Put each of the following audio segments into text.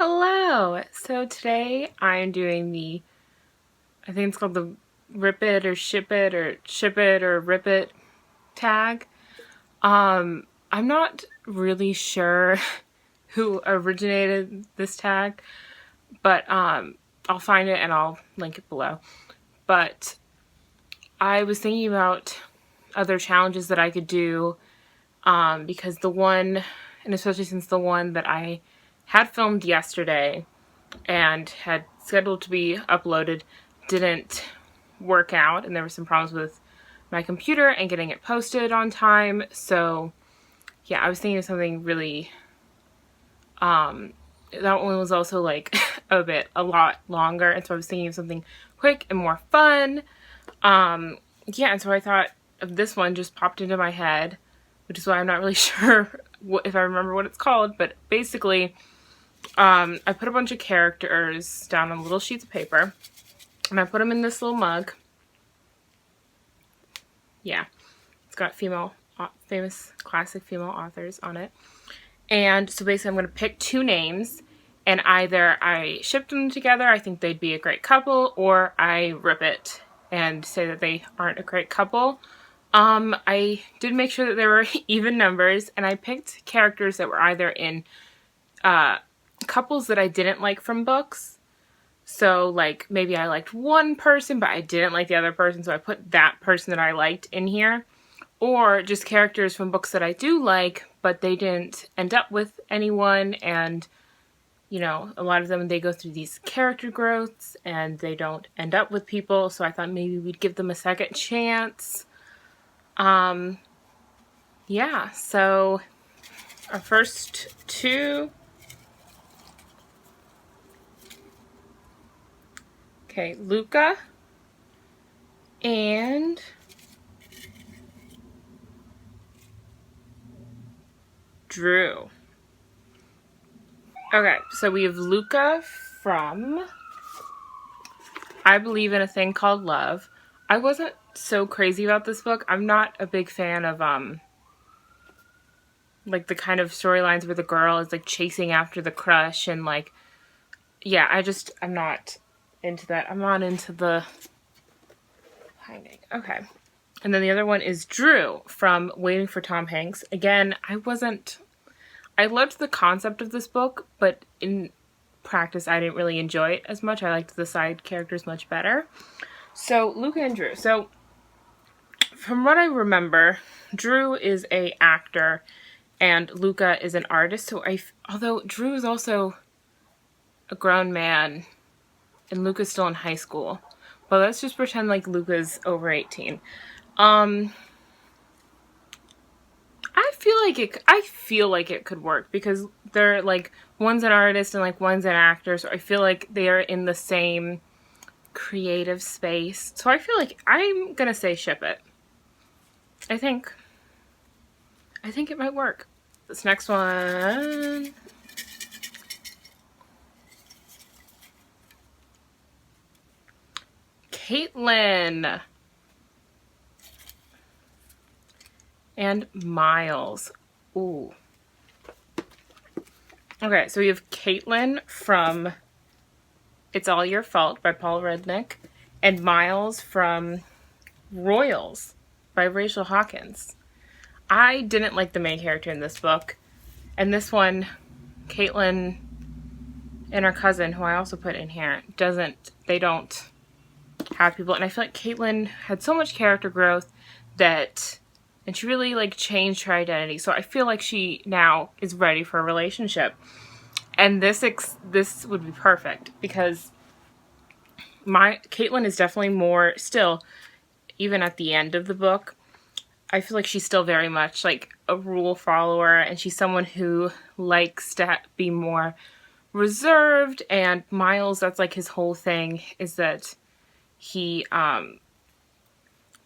Hello! So today I'm doing I think it's called the Rip It or Ship It or Ship It or Rip It tag. I'm not really sure who originated this tag, but I'll find it and I'll link it below. But I was thinking about other challenges that I could do because the one, and especially since the one that I had filmed yesterday and had scheduled to be uploaded didn't work out, and there were some problems with my computer and getting it posted on time. So yeah, I was thinking of something really that one was also like a lot longer, and so I was thinking of something quick and more fun. Yeah, and so I thought of this one, just popped into my head, which is why I'm not really sure if I remember what it's called, but basically I put a bunch of characters down on little sheets of paper, and I put them in this little mug. Yeah, it's got famous classic female authors on it. And so basically I'm going to pick two names, and either I ship them together, I think they'd be a great couple, or I rip it and say that they aren't a great couple. I did make sure that there were even numbers, and I picked characters that were either in couples that I didn't like from books. So like maybe I liked one person but I didn't like the other person, so I put that person that I liked in here. Or just characters from books that I do like but they didn't end up with anyone, and you know, a lot of them, they go through these character growths and they don't end up with people, so I thought maybe we'd give them a second chance. Yeah, so our first two. Okay, Luca and Drew. Okay, so we have Luca from I Believe in a Thing Called Love. I wasn't so crazy about this book. I'm not a big fan of like the kind of storylines where the girl is like chasing after the crush and like, yeah, I'm not into that. I'm not into the hiding. Okay. And then the other one is Drew from Waiting for Tom Hanks. Again, I loved the concept of this book, but in practice I didn't really enjoy it as much. I liked the side characters much better. So Luca and Drew. So from what I remember, Drew is an actor and Luca is an artist. So although Drew is also a grown man and Luca's still in high school, but let's just pretend like Luca's over 18. I feel like it could work because they're like, one's an artist and like one's an actor, so I feel like they are in the same creative space. So I feel like I'm gonna say ship it. I think it might work. This next one. Caitlin and Myles. Ooh. Okay, so we have Caitlin from It's All Your Fault by Paul Rudnick, and Myles from Royals by Rachel Hawkins. I didn't like the main character in this book, and this one, Caitlin and her cousin, who I also put in here, they don't have people, and I feel like Caitlin had so much character growth and she really like changed her identity, so I feel like she now is ready for a relationship. And this would be perfect because Caitlin is definitely more still, even at the end of the book, I feel like she's still very much like a rule follower, and she's someone who likes to be more reserved. And Myles, that's like his whole thing, is that he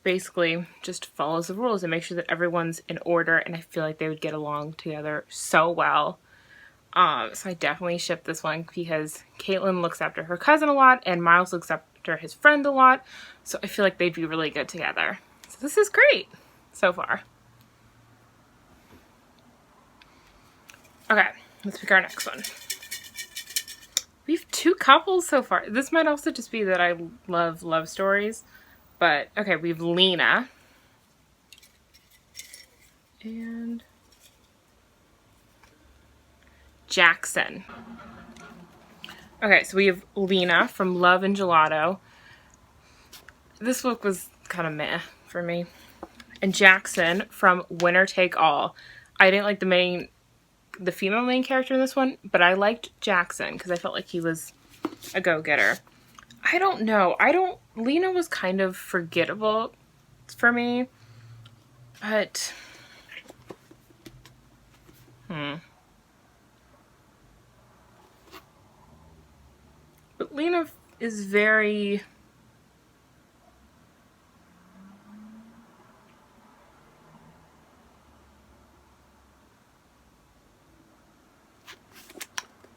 basically just follows the rules and makes sure that everyone's in order, and I feel like they would get along together so well. So I definitely ship this one because Caitlin looks after her cousin a lot and Myles looks after his friend a lot, so I feel like they'd be really good together. So this is great so far. Okay, let's pick our next one. We have 2 couples so far. This might also just be that I love love stories. But, okay, we have Lena. And Jackson. Okay, so we have Lena from Love and Gelato. This book was kind of meh for me. And Jackson from Winner Take All. I didn't like the female main character in this one, but I liked Jackson because I felt like he was a go-getter. I don't know. Lena was kind of forgettable for me, but But Lena is very...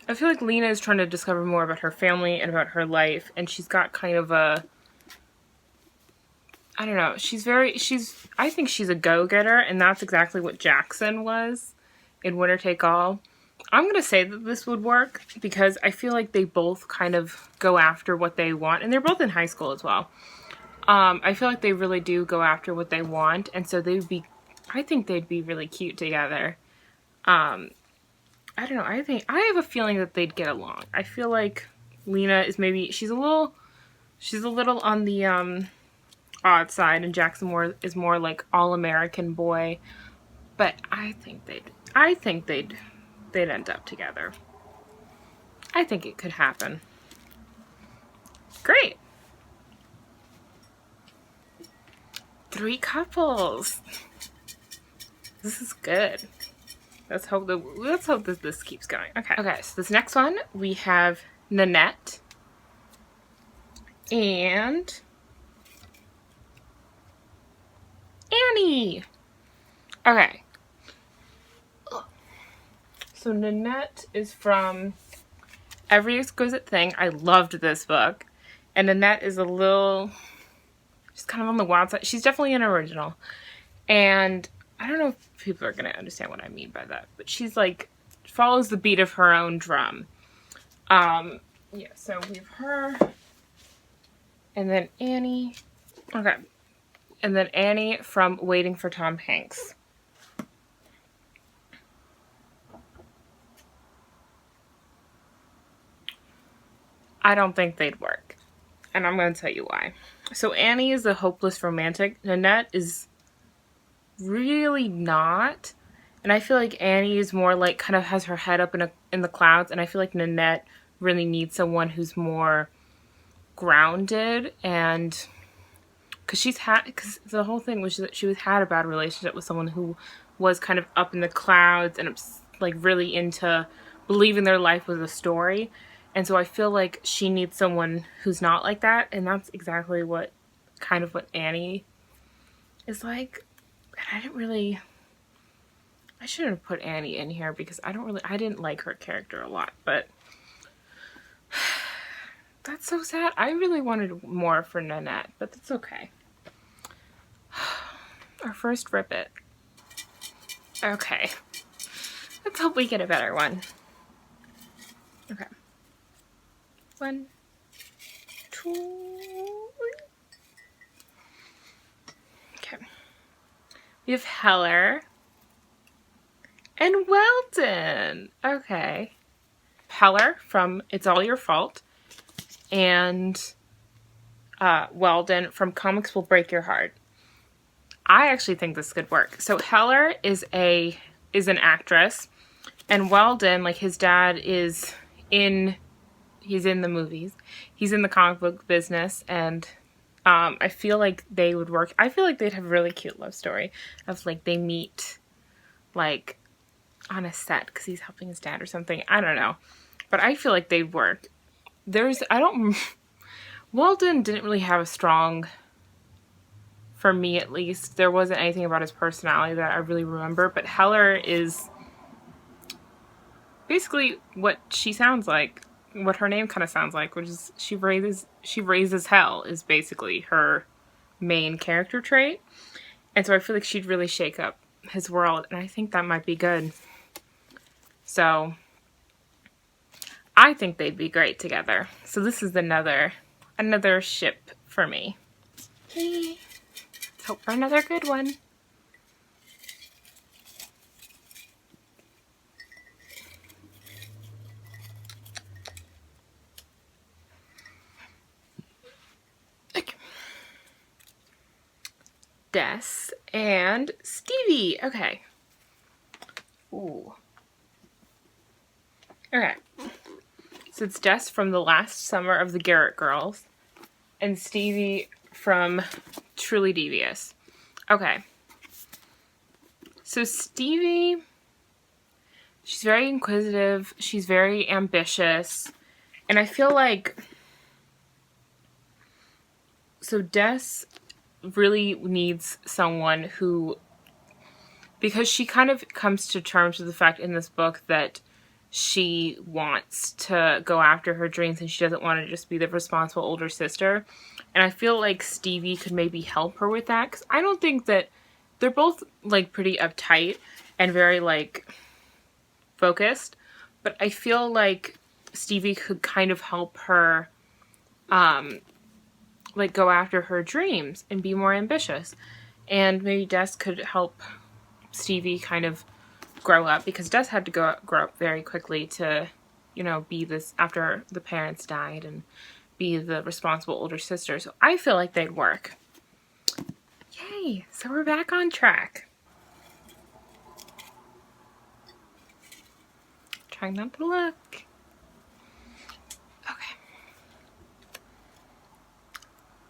I feel like Lena is trying to discover more about her family and about her life, and she's got kind of a... I don't know. I think she's a go-getter, and that's exactly what Jackson was in Winner Take All. I'm going to say that this would work because I feel like they both kind of go after what they want, and they're both in high school as well. I feel like they really do go after what they want, and so I think they'd be really cute together. I don't know. I have a feeling that they'd get along. I feel like Lena is she's a little on the odd side, and Jackson is more like all-American boy. But I think they'd end up together. I think it could happen. Great. 3 couples. This is good. Let's hope that this keeps going. Okay, so this next one, we have Nanette and Annie. Okay. So Nanette is from Every Exquisite Thing. I loved this book. And Nanette is she's kind of on the wild side. She's definitely an original. And I don't know if people are going to understand what I mean by that, but she's like, follows the beat of her own drum. Yeah, so we have her, and then Annie. Okay. And then Annie from Waiting for Tom Hanks. I don't think they'd work. And I'm going to tell you why. So Annie is a hopeless romantic. Nanette is really not. And I feel like Annie is more like kind of has her head up in the clouds. And I feel like Nanette really needs someone who's more grounded. And because the whole thing was that she had a bad relationship with someone who was kind of up in the clouds and like really into believing their life was a story. And so I feel like she needs someone who's not like that. And that's exactly what Annie is like. And I shouldn't have put Annie in here because I didn't like her character a lot, but that's so sad. I really wanted more for Nanette, but that's okay. Our first Ribbit. Okay. Let's hope we get a better one. Okay. 1, 2. Okay. We have Heller and Weldon. Okay. Heller from It's All Your Fault, and Weldon from Comics Will Break Your Heart. I actually think this could work. So Heller is an actress, and Weldon, like his dad, he's in the movies. He's in the comic book business, and I feel like they would work. I feel like they'd have a really cute love story of like they meet like on a set because he's helping his dad or something. I don't know. But I feel like they'd work. Weldon didn't really have a strong, for me at least, there wasn't anything about his personality that I really remember, but Heller is basically what she sounds like, what her name kind of sounds like, which is she raises hell is basically her main character trait. And so I feel like she'd really shake up his world, and I think that might be good. So I I think they'd be great together. So this is another ship for me. Okay. Hope for another good one. Des and Stevie. Okay. Ooh. Okay. So it's Des from The Last Summer of the Garrett Girls and Stevie from Truly Devious. Okay. So Stevie, she's very inquisitive. She's very ambitious. And I feel like, so Des really needs someone who, because she kind of comes to terms with the fact in this book that she wants to go after her dreams and she doesn't want to just be the responsible older sister. And I feel like Stevie could maybe help her with that, because I don't think that they're both like pretty uptight and very like focused, but I feel like Stevie could kind of help her like go after her dreams and be more ambitious. And maybe Des could help Stevie kind of grow up, because Des had to grow up very quickly to, you know, be this, after the parents died, and be the responsible older sister. So I feel like they'd work. Yay! So we're back on track. Trying not to look. Okay.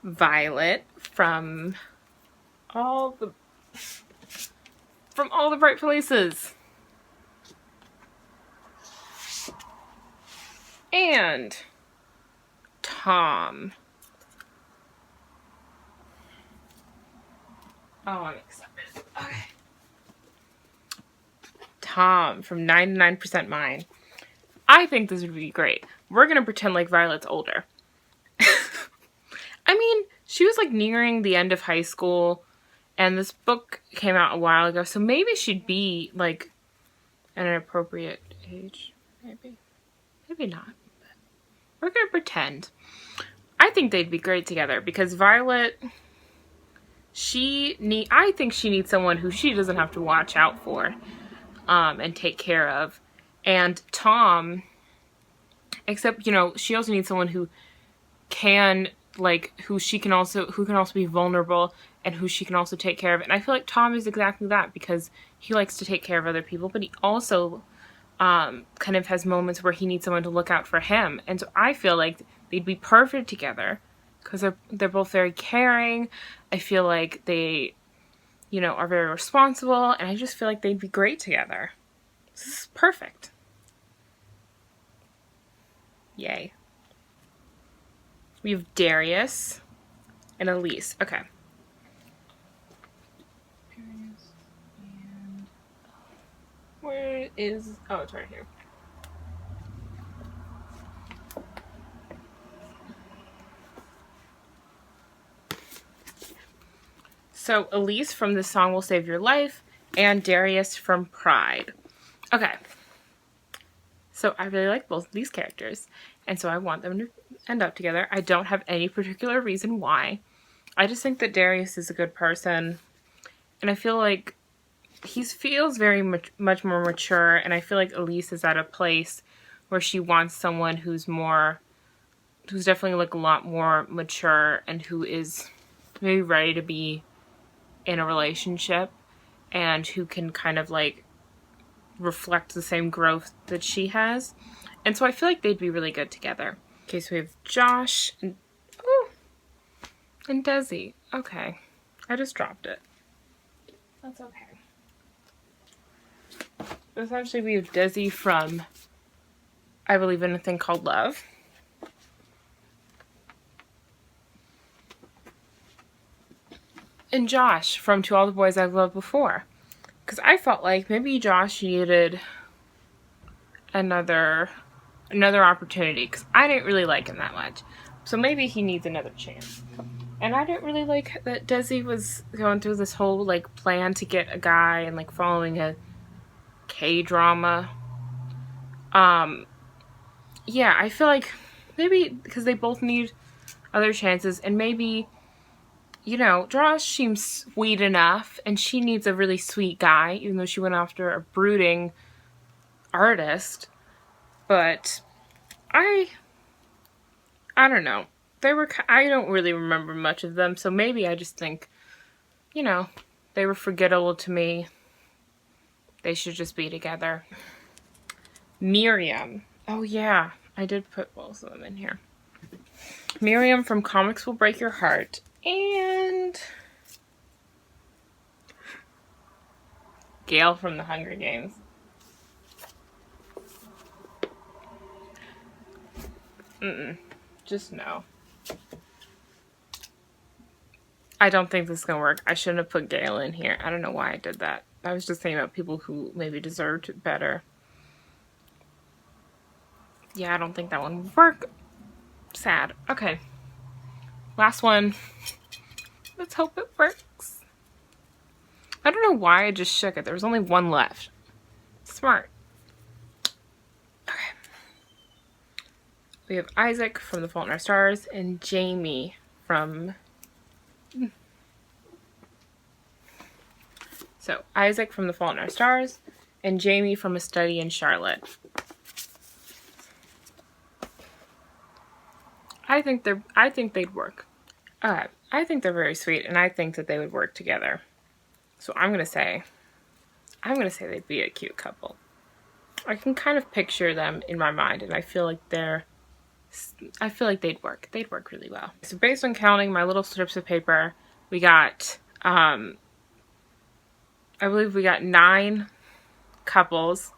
Violet from all the bright places. And Tom. Oh, I'm excited. Okay. Tom from 99% Mine. I think this would be great. We're going to pretend like Violet's older. I mean, she was like nearing the end of high school, and this book came out a while ago, so maybe she'd be like at an appropriate age. Maybe. Maybe not. But we're going to pretend. I think they'd be great together, because Violet, I think she needs someone who she doesn't have to watch out for and take care of. And Tom, except, you know, she also needs someone who can, like, who can also be vulnerable and who she can also take care of. And I feel like Tom is exactly that, because he likes to take care of other people, but he also kind of has moments where he needs someone to look out for him. And so I feel like they'd be perfect together, because they're both very caring. I feel like they, you know, are very responsible, and I just feel like they'd be great together. This is perfect. Yay. We have Darius and Elise. Okay. Darius and... Where is... Oh, it's right here. So, Elise from This Song Will Save Your Life, and Darius from Pride. Okay. So, I really like both of these characters, and so I want them to end up together. I don't have any particular reason why. I just think that Darius is a good person, and I feel like he feels very much more mature, and I feel like Elise is at a place where she wants someone who's definitely like a lot more mature, and who is maybe ready to be in a relationship, and who can kind of like reflect the same growth that she has. And so I feel like they'd be really good together. Okay, so we have Josh and Desi. Okay. I just dropped it. That's okay. Essentially, we have Desi from I Believe in a Thing Called Love. And Josh from To All the Boys I've Loved Before. Because I felt like maybe Josh needed another opportunity, because I didn't really like him that much. So maybe he needs another chance. And I didn't really like that Desi was going through this whole like plan to get a guy and like following a K-drama. yeah, I feel like maybe because they both need other chances, and maybe, you know, Josh seems sweet enough, and she needs a really sweet guy, even though she went after a brooding artist. But I don't know. I don't really remember much of them, so maybe I just think, you know, they were forgettable to me. They should just be together. Miriam. Oh yeah, I did put both of them in here. Miriam from Comics Will Break Your Heart, and Gail from The Hunger Games. Just no. I don't think this is gonna work. I shouldn't have put Gail in here. I don't know why I did that. I was just thinking about people who maybe deserved it better. Yeah, I don't think that one would work. Sad. Okay. Last one. Let's hope it works. I don't know why I just shook it. There was only one left. Smart. Okay. We have Isaac from The Fault in Our Stars and Jamie from... So, Isaac from The Fault in Our Stars and Jamie from A Study in Charlotte. I think they'd work. I think they're very sweet, and I think that they would work together. So I'm gonna say they'd be a cute couple. I can kind of picture them in my mind, and I feel like they'd work. They'd work really well. So based on counting my little strips of paper, we got, I believe we got 9 couples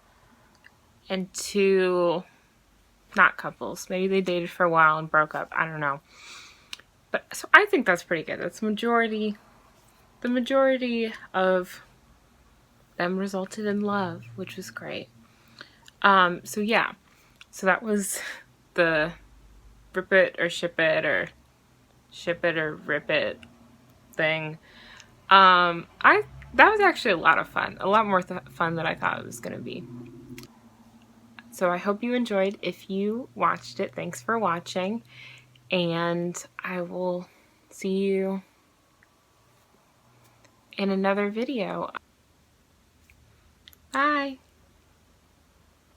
and 2 not couples. Maybe they dated for a while and broke up. I don't know. But so I think that's pretty good. That's the majority of them resulted in love, which was great. So yeah. So that was the rip it or ship it or ship it or rip it thing. That was actually a lot of fun. A lot more fun than I thought it was going to be. So I hope you enjoyed. If you watched it, thanks for watching. And I will see you in another video. Bye.